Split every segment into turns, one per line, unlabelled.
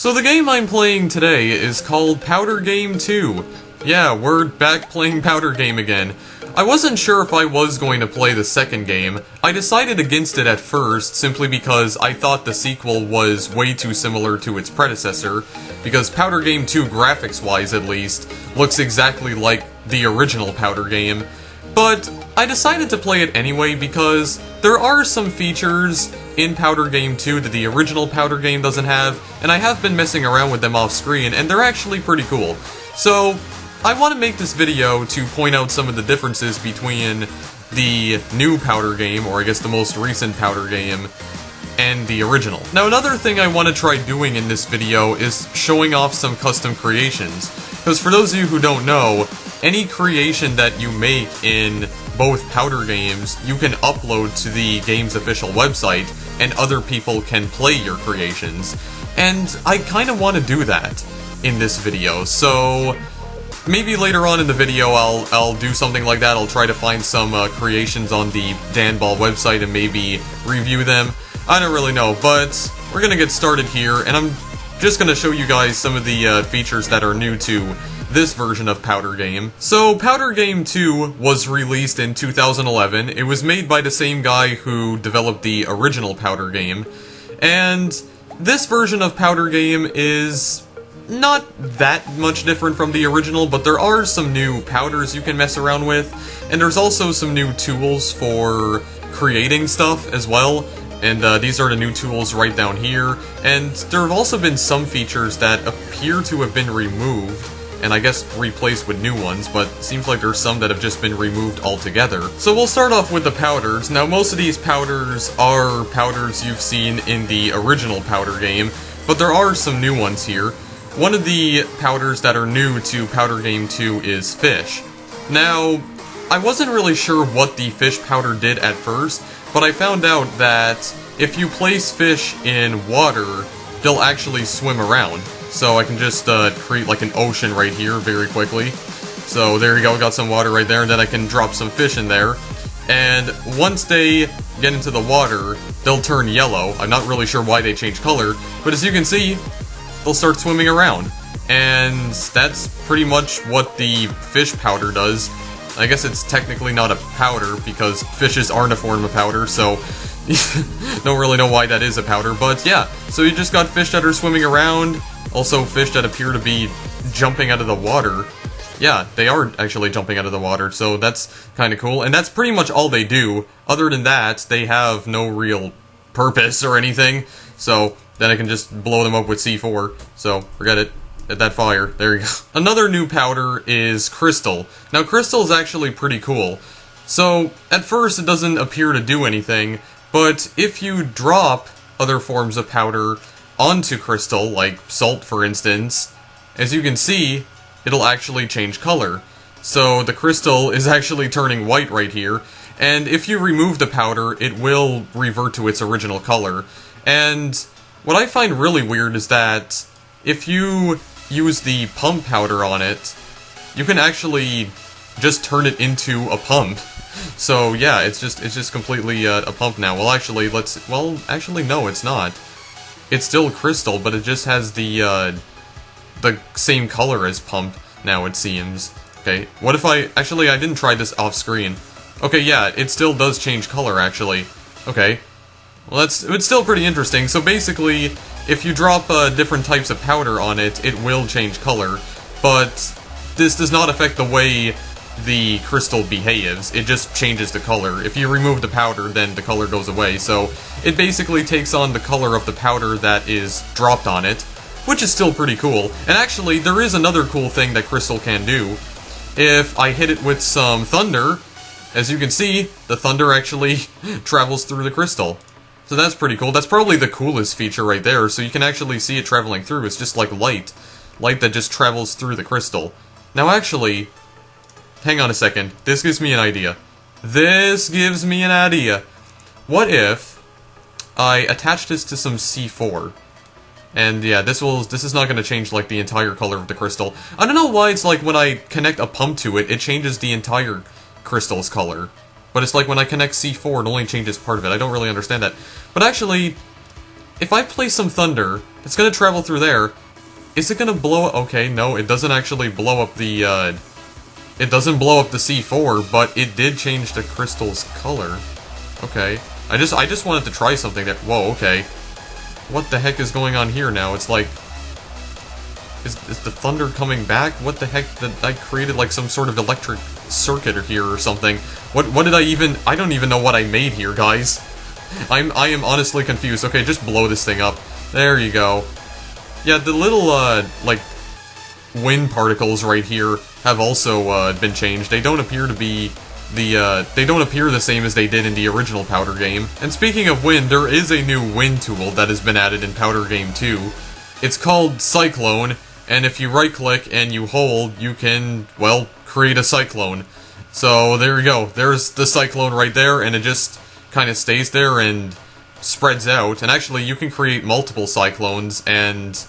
So the game I'm playing today is called Powder Game 2. Yeah, we're back playing Powder Game again. I wasn't sure if I was going to play the second game. I decided against it at first, simply because I thought the sequel was way too similar to its predecessor, because Powder Game 2, graphics-wise at least, looks exactly like the original Powder Game. But I decided to play it anyway because there are some features in Powder Game 2 that the original Powder Game doesn't have, and I have been messing around with them off screen, and they're actually pretty cool. So, I want to make this video to point out some of the differences between the new Powder Game, or I guess the most recent Powder Game, and the original. Now, another thing I want to try doing in this video is showing off some custom creations. Because for those of you who don't know, any creation that you make in both Powder games, you can upload to the game's official website, and other people can play your creations. And I kind of want to do that in this video, so maybe later on in the video I'll do something like that. I'll try to find some creations on the Danball website and maybe review them. I don't really know, but we're gonna get started here, and I'm just gonna show you guys some of the features that are new to this version of Powder Game. So, Powder Game 2 was released in 2011. It was made by the same guy who developed the original Powder Game, and this version of Powder Game is not that much different from the original, but there are some new powders you can mess around with, and there's also some new tools for creating stuff as well. And these are the new tools right down here, and there have also been some features that appear to have been removed, and I guess replaced with new ones, but it seems like there's some that have just been removed altogether. So we'll start off with the powders. Now, most of these powders are powders you've seen in the original Powder Game, but there are some new ones here. One of the powders that are new to Powder Game 2 is fish. Now, I wasn't really sure what the fish powder did at first, but I found out that if you place fish in water, they'll actually swim around. So I can just create like an ocean right here very quickly. So there you go, got some water right there, and then I can drop some fish in there. And once they get into the water, they'll turn yellow. I'm not really sure why they change color, but as you can see, they'll start swimming around. And that's pretty much what the fish powder does. I guess it's technically not a powder, because fishes aren't a form of powder, so don't really know why that is a powder, but yeah. So you just got fish that are swimming around, also fish that appear to be jumping out of the water. Yeah, they are actually jumping out of the water, so that's kind of cool, and that's pretty much all they do. Other than that, they have no real purpose or anything, so then I can just blow them up with C4, so forget it. At that fire. There you go. Another new powder is Crystal. Now, Crystal is actually pretty cool. So, at first it doesn't appear to do anything, but if you drop other forms of powder onto Crystal, like salt for instance, as you can see, it'll actually change color. So, the Crystal is actually turning white right here, and if you remove the powder, it will revert to its original color. And what I find really weird is that if you use the pump powder on it, you can actually just turn it into a pump. So yeah, it's just completely a pump now. Well, actually, no, it's not. It's still crystal, but it just has the same color as pump now, it seems. Okay, what if I didn't try this off screen. Okay, yeah, it still does change color actually. Okay. Well, it's still pretty interesting. So basically, if you drop different types of powder on it, it will change color, but this does not affect the way the crystal behaves. It just changes the color. If you remove the powder, then the color goes away, so it basically takes on the color of the powder that is dropped on it, which is still pretty cool. And actually, there is another cool thing that Crystal can do. If I hit it with some thunder, as you can see, the thunder actually travels through the crystal. So that's pretty cool. That's probably the coolest feature right there, so you can actually see it traveling through. It's just like light. Light that just travels through the crystal. Now actually, hang on a second. This gives me an idea. What if I attach this to some C4? And yeah, this is not going to change like the entire color of the crystal. I don't know why it's like when I connect a pump to it, it changes the entire crystal's color. But it's like when I connect C4, it only changes part of it. I don't really understand that. But actually, if I place some thunder, it's gonna travel through there. Is it gonna blow up? Okay, no, it doesn't actually blow up the, it doesn't blow up the C4, but it did change the crystal's color. Okay. I just wanted to try something that... Whoa, okay. What the heck is going on here now? It's like... Is the thunder coming back? What the heck? I created like some sort of electric circuit here or something. What did I even... I don't even know what I made here, guys. I am honestly confused. Okay, just blow this thing up. There you go. Yeah, the little, like, wind particles right here have also, been changed. They don't appear to be... they don't appear the same as they did in the original Powder game. And speaking of wind, there is a new wind tool that has been added in Powder Game 2. It's called Cyclone, and if you right-click and you hold, you can, well, create a cyclone. So, there you go. There's the cyclone right there, and it just kind of stays there and spreads out. And actually, you can create multiple cyclones, and...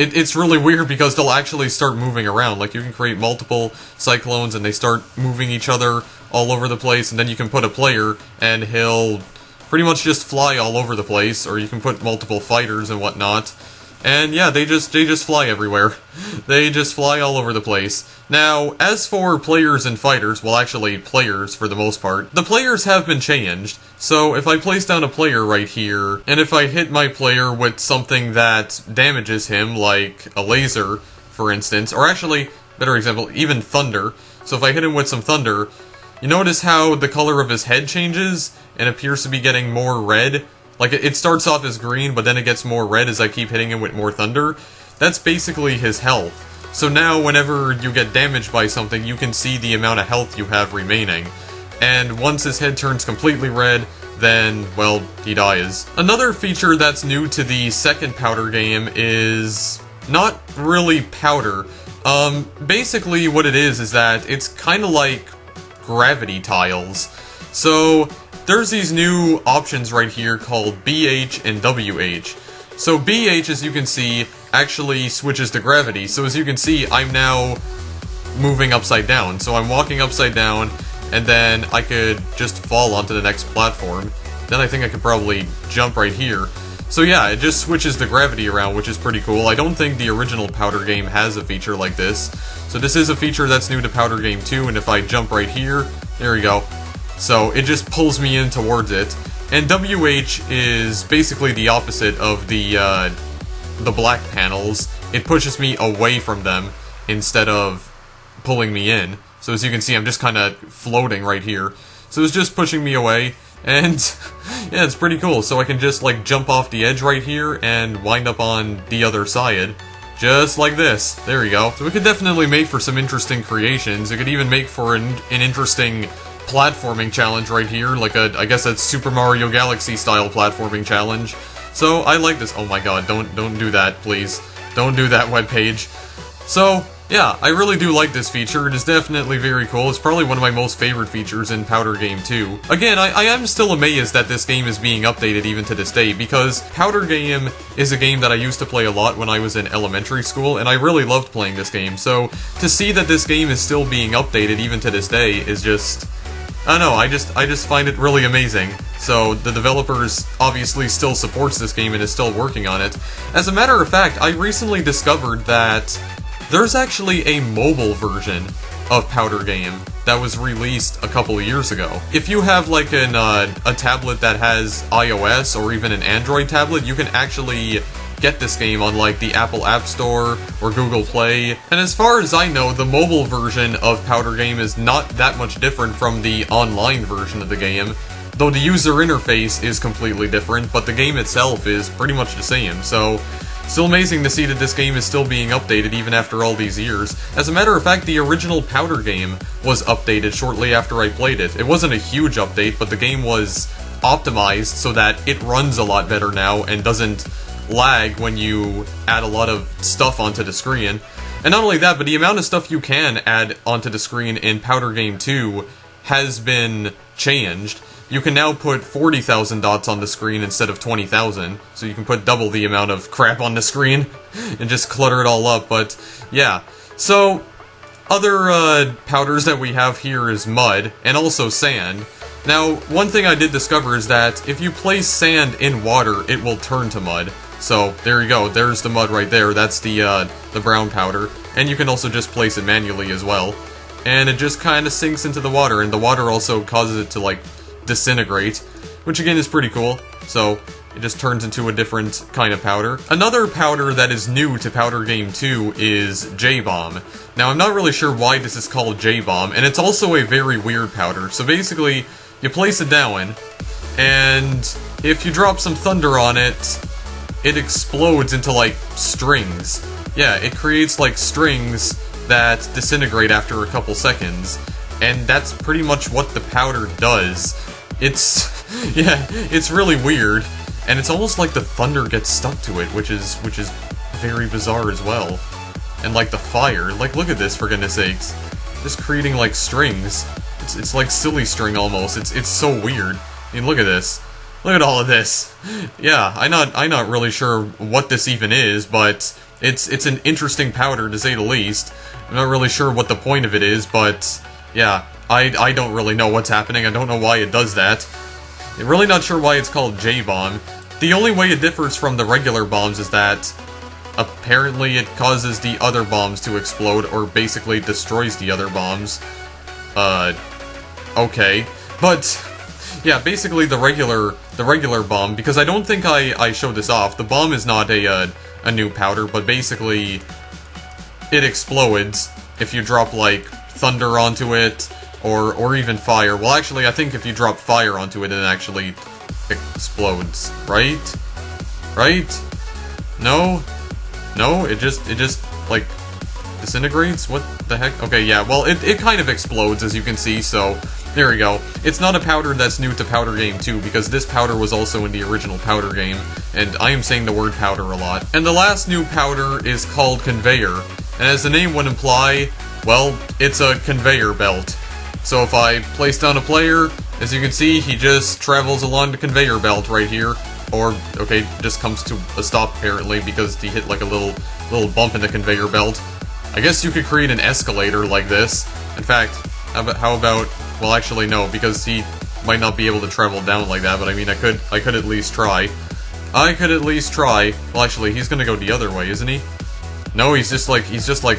It's really weird because they'll actually start moving around. Like, you can create multiple cyclones and they start moving each other all over the place, and then you can put a player and he'll pretty much just fly all over the place, or you can put multiple fighters and whatnot. And yeah, they just fly everywhere. They just fly all over the place. Now, as for players and fighters, well actually players for the most part, the players have been changed. So if I place down a player right here, and if I hit my player with something that damages him, like a laser, for instance, or actually, better example, even thunder. So if I hit him with some thunder, you notice how the color of his head changes and appears to be getting more red? Like, it starts off as green, but then it gets more red as I keep hitting him with more thunder. That's basically his health. So now, whenever you get damaged by something, you can see the amount of health you have remaining. And once his head turns completely red, then, well, he dies. Another feature that's new to the second Powder game is not really powder. Basically what it is that it's kind of like gravity tiles. So, there's these new options right here called BH and WH. So BH, as you can see, actually switches to gravity. So as you can see, I'm now moving upside down. So I'm walking upside down, and then I could just fall onto the next platform. Then I think I could probably jump right here. So yeah, it just switches the gravity around, which is pretty cool. I don't think the original Powder game has a feature like this. So this is a feature that's new to Powder Game 2, and if I jump right here, there we go. So it just pulls me in towards it. And WH is basically the opposite of the black panels. It pushes me away from them instead of pulling me in. So as you can see, I'm just kind of floating right here. So it's just pushing me away, and yeah, it's pretty cool. So I can just like jump off the edge right here and wind up on the other side. Just like this. There you go. So it could definitely make for some interesting creations. It could even make for an interesting platforming challenge right here, like I guess a Super Mario Galaxy style platforming challenge. So I like this. Oh my god, don't do that, please. Don't do that webpage. So yeah, I really do like this feature. It is definitely very cool. It's probably one of my most favorite features in Powder Game 2. Again, I am still amazed that this game is being updated even to this day, because Powder Game is a game that I used to play a lot when I was in elementary school, and I really loved playing this game. So to see that this game is still being updated even to this day is just... I don't know, I just find it really amazing. So, the developers obviously still supports this game and is still working on it. As a matter of fact, I recently discovered that there's actually a mobile version of Powder Game that was released a couple of years ago. If you have like a tablet that has iOS or even an Android tablet, you can actually get this game on like the Apple App Store or Google Play. And as far as I know, the mobile version of Powder Game is not that much different from the online version of the game, though the user interface is completely different, but the game itself is pretty much the same. So still amazing to see that this game is still being updated even after all these years. As a matter of fact, the original Powder Game was updated shortly after I played it. It wasn't a huge update, but the game was optimized so that it runs a lot better now and doesn't lag when you add a lot of stuff onto the screen. And not only that, but the amount of stuff you can add onto the screen in Powder Game 2 has been changed. You can now put 40,000 dots on the screen instead of 20,000, so you can put double the amount of crap on the screen and just clutter it all up. But yeah, so other powders that we have here is mud and also sand. Now, one thing I did discover is that if you place sand in water, it will turn to mud. So, there you go, there's the mud right there, that's the brown powder. And you can also just place it manually as well. And it just kind of sinks into the water, and the water also causes it to, like, disintegrate. Which again is pretty cool, so it just turns into a different kind of powder. Another powder that is new to Powder Game 2 is J-Bomb. Now, I'm not really sure why this is called J-Bomb, and it's also a very weird powder. So basically, you place it down, and if you drop some thunder on it, it explodes into, like, strings. Yeah, it creates, like, strings that disintegrate after a couple seconds, and that's pretty much what the powder does. It's, yeah, it's really weird, and it's almost like the thunder gets stuck to it, which is very bizarre as well. And, like, the fire, like, look at this, for goodness sakes. Just creating, like, strings. It's like silly string, almost. It's so weird. I mean, look at this. Look at all of this. Yeah, I'm not really sure what this even is, but it's an interesting powder, to say the least. I'm not really sure what the point of it is, but yeah, I don't really know what's happening. I don't know why it does that. I'm really not sure why it's called J-Bomb. The only way it differs from the regular bombs is that apparently it causes the other bombs to explode, or basically destroys the other bombs. Okay. But yeah, basically the regular bomb, because I don't think I showed this off. The bomb is not a new powder, but basically it explodes if you drop, like, thunder onto it, or even fire. Well, actually, I think if you drop fire onto it, it actually explodes, right? Right? No? No? It just, like, disintegrates? What the heck? Okay, yeah, well, it kind of explodes, as you can see, so there we go. It's not a powder that's new to Powder Game 2, because this powder was also in the original Powder Game, and I am saying the word powder a lot. And the last new powder is called Conveyor, and as the name would imply, well, it's a conveyor belt. So if I place down a player, as you can see, he just travels along the conveyor belt right here, or, okay, just comes to a stop apparently, because he hit like a little bump in the conveyor belt. I guess you could create an escalator like this. In fact, how about, well, actually no, because he might not be able to travel down like that, but I mean, I could at least try. I could at least try. Well, actually, he's gonna go the other way, isn't he? No, he's just like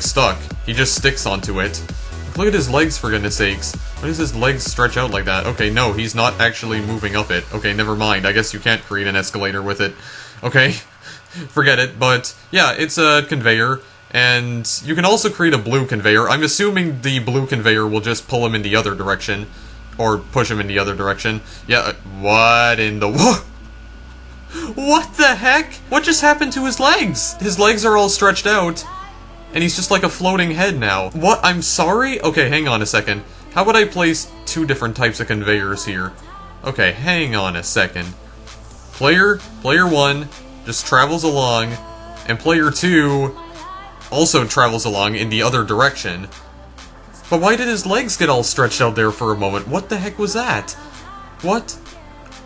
stuck. He just sticks onto it. Look at his legs, for goodness sakes. Why does his legs stretch out like that? Okay, no, he's not actually moving up it. Okay, never mind. I guess you can't create an escalator with it. Okay, forget it. But yeah, it's a conveyor. And you can also create a blue conveyor. I'm assuming the blue conveyor will just pull him in the other direction. Or push him in the other direction. Yeah, what in the... What the heck? What just happened to his legs? His legs are all stretched out. And he's just like a floating head now. What? I'm sorry? Okay, hang on a second. How would I place two different types of conveyors here? Okay, hang on a second. Player 1 just travels along, and player 2 also travels along in the other direction. But why did his legs get all stretched out there for a moment? What the heck was that? What?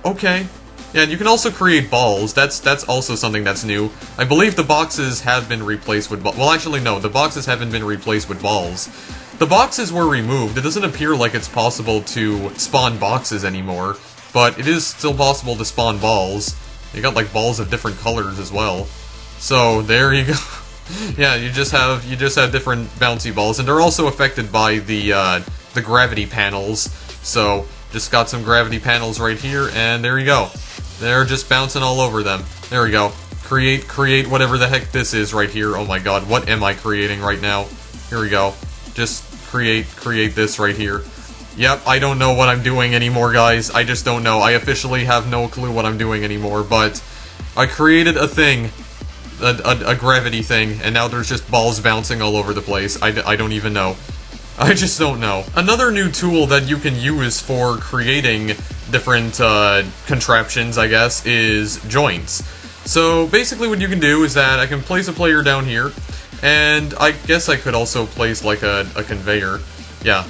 Okay. Yeah, and you can also create balls. That's also something that's new. I believe the boxes have been replaced with well, actually, no. The boxes haven't been replaced with balls. The boxes were removed. It doesn't appear like it's possible to spawn boxes anymore, but it is still possible to spawn balls. You got, like, balls of different colors as well. So, there you go. Yeah, you just have different bouncy balls, and they're also affected by the gravity panels. So, just got some gravity panels right here, and there you go. They're just bouncing all over them. There we go. Create whatever the heck this is right here. Oh my god, what am I creating right now? Here we go. Just create this right here. Yep, I don't know what I'm doing anymore, guys. I just don't know. I officially have no clue what I'm doing anymore, but I created a thing. A gravity thing, and now there's just balls bouncing all over the place. I don't even know. I just don't know. Another new tool that you can use for creating different contraptions, I guess, is joints. So basically what you can do is that I can place a player down here, and I guess I could also place like a conveyor. Yeah.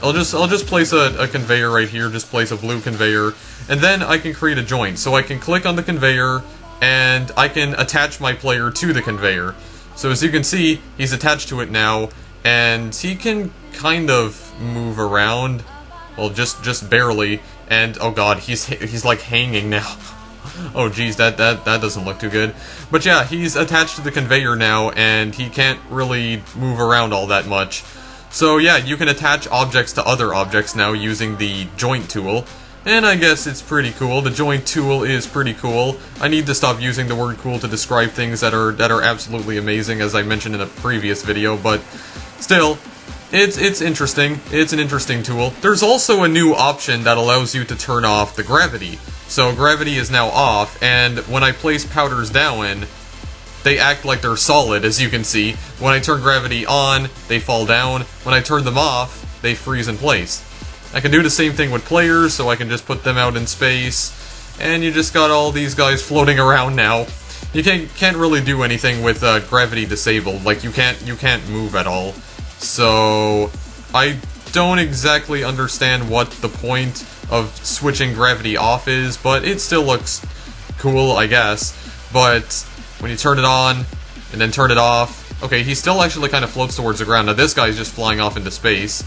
I'll just place a conveyor right here, just place a blue conveyor, and then I can create a joint. So I can click on the conveyor, and I can attach my player to the conveyor. So as you can see, he's attached to it now, and he can kind of move around. Well, just barely. and oh god, he's like hanging now. Oh geez, that doesn't look too good. But yeah, he's attached to the conveyor now, and he can't really move around all that much. So yeah, you can attach objects to other objects now using the joint tool. And I guess it's pretty cool. The joint tool is pretty cool. I need to stop using the word cool to describe things that are absolutely amazing, as I mentioned in a previous video, but still, it's interesting. It's an interesting tool. There's also a new option that allows you to turn off the gravity. So gravity is now off, and when I place powders down, they act like they're solid, as you can see. When I turn gravity on, they fall down. When I turn them off, they freeze in place. I can do the same thing with players, so I can just put them out in space, and you just got all these guys floating around now. You can't really do anything with gravity disabled. Like, you can't move at all. So I don't exactly understand what the point of switching gravity off is, but it still looks cool, I guess. But when you turn it on and then turn it off, okay, he still actually kind of floats towards the ground. Now this guy's just flying off into space.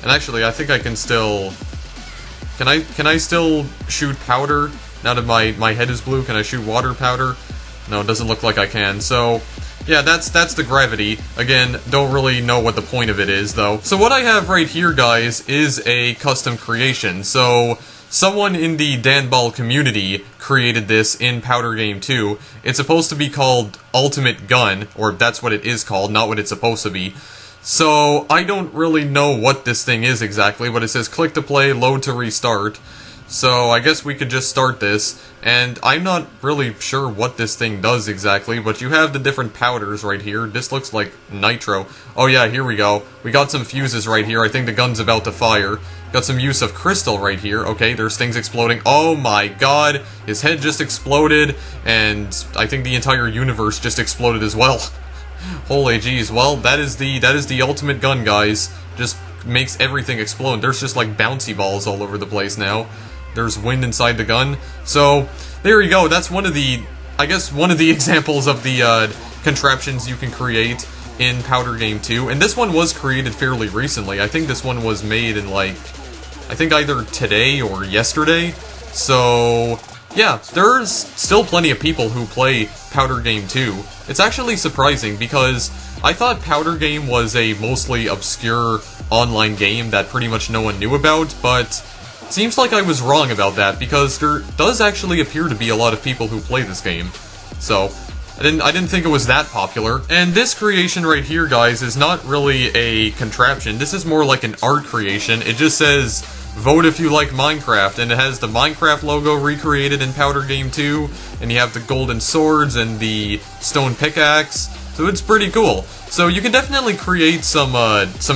And actually, I think I can still... Can I still shoot powder? Now that my head is blue, can I shoot water powder? No, it doesn't look like I can. So, yeah, that's the gravity. Again, don't really know what the point of it is, though. So what I have right here, guys, is a custom creation. So, someone in the Danball community created this in Powder Game 2. It's supposed to be called Ultimate Gun, or that's what it is called, not what it's supposed to be. So, I don't really know what this thing is exactly, but it says click to play, load to restart. So, I guess we could just start this, and I'm not really sure what this thing does exactly, but you have the different powders right here. This looks like nitro. Oh yeah, here we go. We got some fuses right here. I think the gun's about to fire. Got some use of crystal right here. Okay, there's things exploding. Oh my god, his head just exploded, and I think the entire universe just exploded as well. Holy jeez, well, that is the ultimate gun, guys. Just makes everything explode. There's just like bouncy balls all over the place now. There's wind inside the gun. So, there you go. That's one of the, I guess, one of the examples of the contraptions you can create in Powder Game 2. And this one was created fairly recently. I think this one was made in, like, I think either today or yesterday. So, yeah, there's still plenty of people who play Powder Game 2. It's actually surprising because I thought Powder Game was a mostly obscure online game that pretty much no one knew about, but seems like I was wrong about that because there does actually appear to be a lot of people who play this game. So, I didn't think it was that popular. And this creation right here, guys, is not really a contraption. This is more like an art creation. It just says, vote if you like Minecraft, and it has the Minecraft logo recreated in Powder Game 2, and you have the golden swords and the stone pickaxe, so it's pretty cool. So you can definitely create some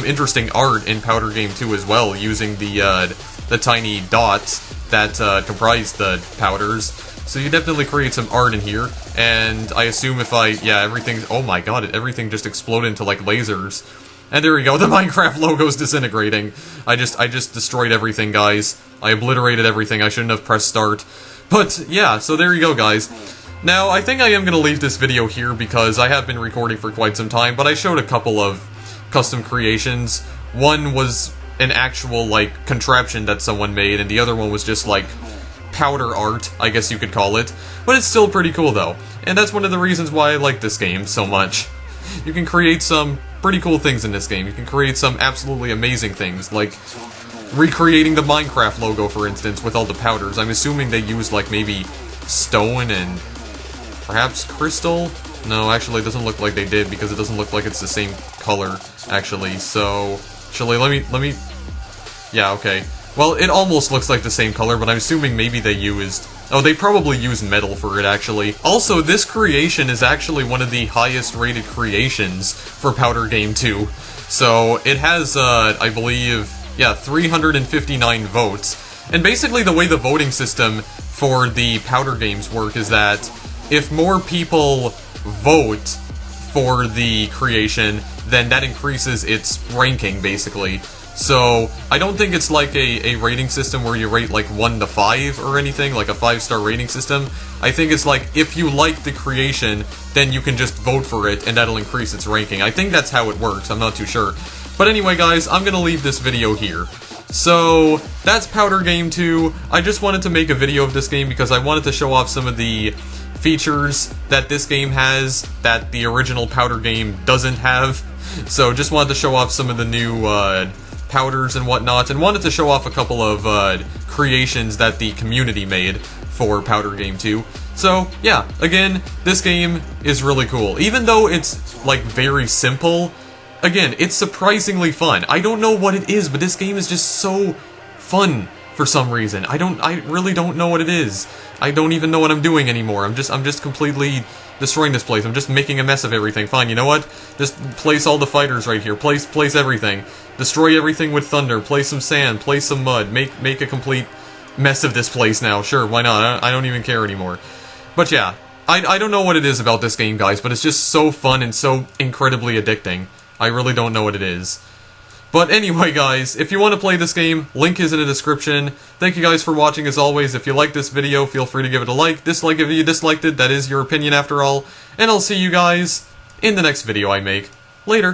interesting art in Powder Game 2 as well, using the tiny dots that comprise the powders. So you definitely create some art in here, and I assume if everything, oh my god, everything just exploded into like lasers. And there we go, the Minecraft logo's disintegrating. I just destroyed everything, guys. I obliterated everything, I shouldn't have pressed start. But, yeah, so there you go, guys. Now, I think I am going to leave this video here because I have been recording for quite some time, but I showed a couple of custom creations. One was an actual, like, contraption that someone made, and the other one was just, like, powder art, I guess you could call it. But it's still pretty cool, though. And that's one of the reasons why I like this game so much. You can create some pretty cool things in this game. You can create some absolutely amazing things, like recreating the Minecraft logo, for instance, with all the powders. I'm assuming they use, like, maybe stone and perhaps crystal? No, actually, it doesn't look like they did, because it doesn't look like it's the same color, actually. So, actually, let me... Yeah, okay. Well, it almost looks like the same color, but I'm assuming maybe they used... Oh, they probably used metal for it, actually. Also, this creation is actually one of the highest rated creations for Powder Game 2. So, it has, I believe, yeah, 359 votes. And basically the way the voting system for the Powder Games work is that if more people vote for the creation, then that increases its ranking, basically. So, I don't think it's like a rating system where you rate like 1 to 5 or anything, like a 5-star rating system. I think it's like, if you like the creation, then you can just vote for it, and that'll increase its ranking. I think that's how it works, I'm not too sure. But anyway, guys, I'm gonna leave this video here. So, that's Powder Game 2. I just wanted to make a video of this game because I wanted to show off some of the features that this game has that the original Powder Game doesn't have. So, just wanted to show off some of the new powders and whatnot, and wanted to show off a couple of creations that the community made for Powder Game 2. So, yeah, again, this game is really cool. Even though it's, like, very simple, again, it's surprisingly fun. I don't know what it is, but this game is just so fun for some reason. I really don't know what it is. I don't even know what I'm doing anymore. I'm just completely destroying this place. I'm just making a mess of everything. Fine, you know what? Just place all the fighters right here. Place everything. Destroy everything with thunder. Place some sand. Place some mud. Make a complete mess of this place now. Sure, why not? I don't even care anymore. But yeah, I don't know what it is about this game, guys, but it's just so fun and so incredibly addicting. I really don't know what it is. But anyway, guys, if you want to play this game, link is in the description. Thank you guys for watching, as always. If you like this video, feel free to give it a like. Dislike if you disliked it, that is your opinion after all. And I'll see you guys in the next video I make. Later.